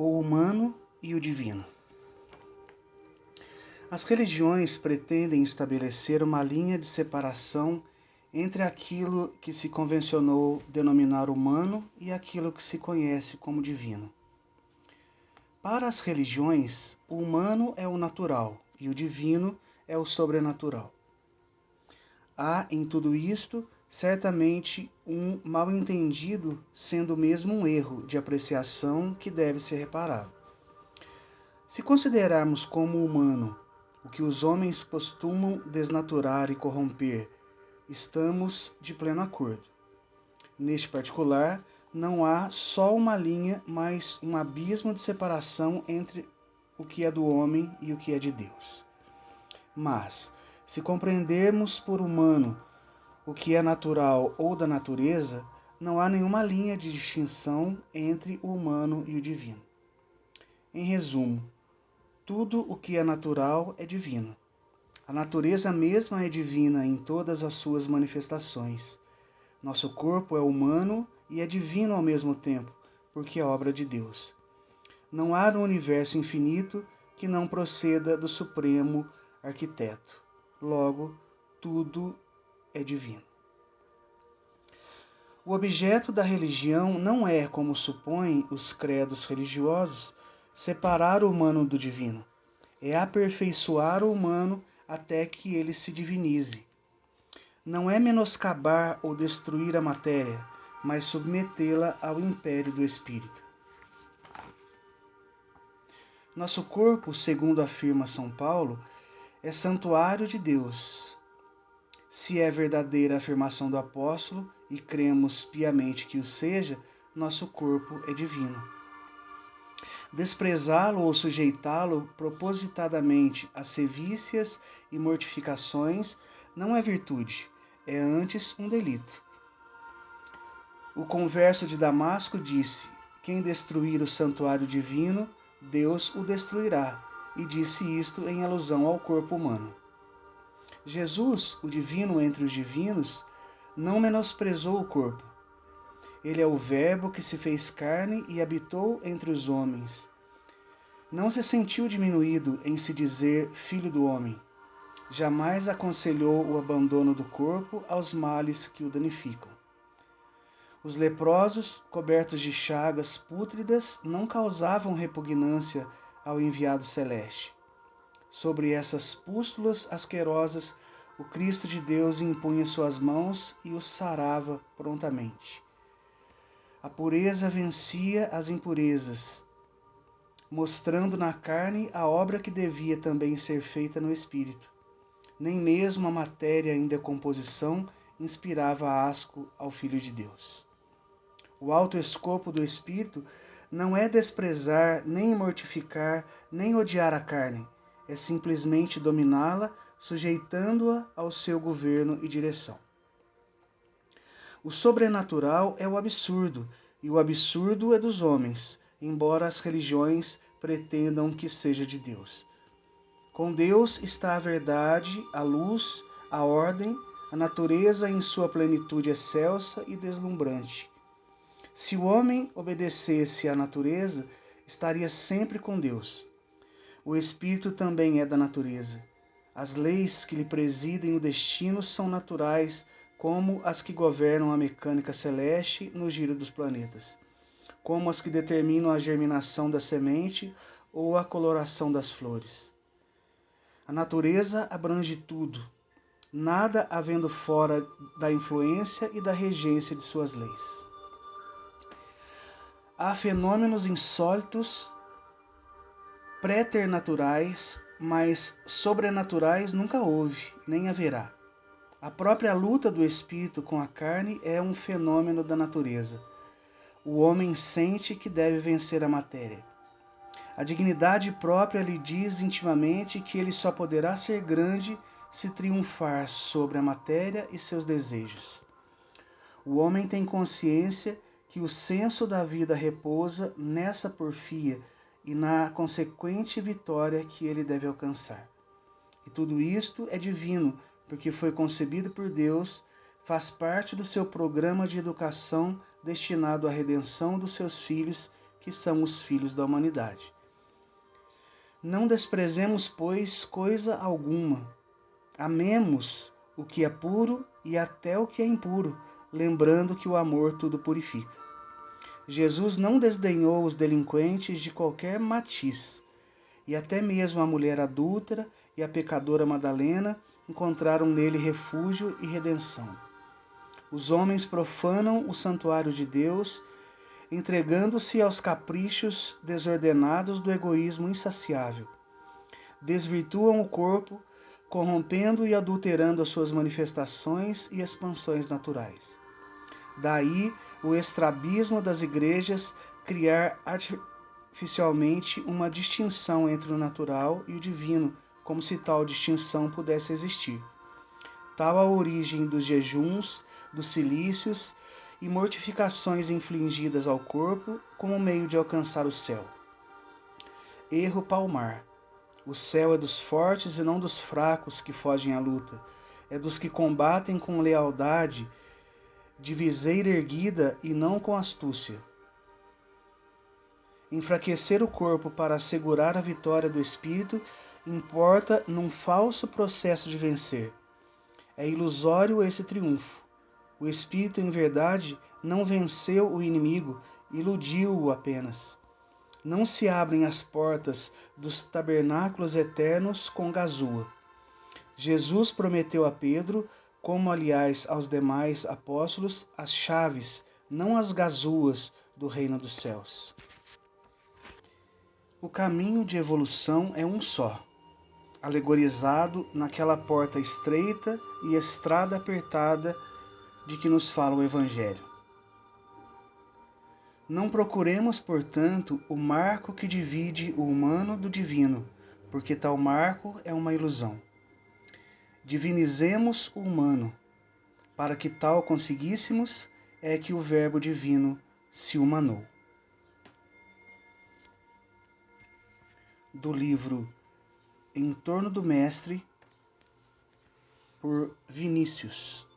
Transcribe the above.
o humano e o divino. As religiões pretendem estabelecer uma linha de separação entre aquilo que se convencionou denominar humano e aquilo que se conhece como divino. Para as religiões, o humano é o natural e o divino é o sobrenatural. Há em tudo isto, certamente, um mal-entendido, sendo mesmo um erro de apreciação que deve ser reparado. Se considerarmos como humano o que os homens costumam desnaturar e corromper, estamos de pleno acordo. Neste particular, não há só uma linha, mas um abismo de separação entre o que é do homem e o que é de Deus. Mas, se compreendermos por humano o que é natural ou da natureza, não há nenhuma linha de distinção entre o humano e o divino. Em resumo, tudo o que é natural é divino. A natureza mesma é divina em todas as suas manifestações. Nosso corpo é humano e é divino ao mesmo tempo, porque é obra de Deus. Não há no universo infinito que não proceda do Supremo Arquiteto. Logo, tudo é divino. O objeto da religião não é, como supõem os credos religiosos, separar o humano do divino. É aperfeiçoar o humano até que ele se divinize. Não é menoscabar ou destruir a matéria, mas submetê-la ao império do espírito. Nosso corpo, segundo afirma São Paulo, é santuário de Deus. Se é verdadeira a afirmação do apóstolo, e cremos piamente que o seja, nosso corpo é divino. Desprezá-lo ou sujeitá-lo propositadamente a sevícias e mortificações não é virtude, é antes um delito. O converso de Damasco disse: quem destruir o santuário divino, Deus o destruirá, e disse isto em alusão ao corpo humano. Jesus, o divino entre os divinos, não menosprezou o corpo. Ele é o Verbo que se fez carne e habitou entre os homens. Não se sentiu diminuído em se dizer filho do homem. Jamais aconselhou o abandono do corpo aos males que o danificam. Os leprosos, cobertos de chagas pútridas, não causavam repugnância ao enviado celeste. Sobre essas pústulas asquerosas, o Cristo de Deus impunha suas mãos e os sarava prontamente. A pureza vencia as impurezas, mostrando na carne a obra que devia também ser feita no espírito. Nem mesmo a matéria em decomposição inspirava asco ao Filho de Deus. O alto escopo do espírito não é desprezar, nem mortificar, nem odiar a carne, é simplesmente dominá-la, sujeitando-a ao seu governo e direção. O sobrenatural é o absurdo, e o absurdo é dos homens, embora as religiões pretendam que seja de Deus. Com Deus está a verdade, a luz, a ordem, a natureza em sua plenitude excelsa e deslumbrante. Se o homem obedecesse à natureza, estaria sempre com Deus. O espírito também é da natureza. As leis que lhe presidem o destino são naturais, como as que governam a mecânica celeste no giro dos planetas, como as que determinam a germinação da semente ou a coloração das flores. A natureza abrange tudo, nada havendo fora da influência e da regência de suas leis. Há fenômenos insólitos, preternaturais, mas sobrenaturais nunca houve, nem haverá. A própria luta do espírito com a carne é um fenômeno da natureza. O homem sente que deve vencer a matéria. A dignidade própria lhe diz intimamente que ele só poderá ser grande se triunfar sobre a matéria e seus desejos. O homem tem consciência que o senso da vida repousa nessa porfia e na consequente vitória que ele deve alcançar. E tudo isto é divino, porque foi concebido por Deus, faz parte do seu programa de educação destinado à redenção dos seus filhos que são os filhos da humanidade. Não desprezemos, pois, coisa alguma. Amemos o que é puro e até o que é impuro, lembrando que o amor tudo purifica. Jesus não desdenhou os delinquentes de qualquer matiz, e até mesmo a mulher adúltera e a pecadora Madalena encontraram nele refúgio e redenção. Os homens profanam o santuário de Deus, entregando-se aos caprichos desordenados do egoísmo insaciável. Desvirtuam o corpo, corrompendo e adulterando as suas manifestações e expansões naturais. Daí o estrabismo das igrejas criar artificialmente uma distinção entre o natural e o divino, como se tal distinção pudesse existir. Tal a origem dos jejuns, dos cilícios e mortificações infligidas ao corpo como meio de alcançar o céu. Erro palmar. O céu é dos fortes e não dos fracos que fogem à luta. É dos que combatem com lealdade, de viseira erguida e não com astúcia. Enfraquecer o corpo para assegurar a vitória do espírito importa num falso processo de vencer. É ilusório esse triunfo. O espírito, em verdade, não venceu o inimigo, iludiu-o apenas. Não se abrem as portas dos tabernáculos eternos com gazua. Jesus prometeu a Pedro, como aliás aos demais apóstolos, as chaves, não as gazuas do reino dos céus. O caminho de evolução é um só, alegorizado naquela porta estreita e estrada apertada de que nos fala o Evangelho. Não procuremos, portanto, o marco que divide o humano do divino, porque tal marco é uma ilusão. Divinizemos o humano. Para que tal conseguíssemos, é que o Verbo divino se humanou. Do livro Em Torno do Mestre, por Vinícius.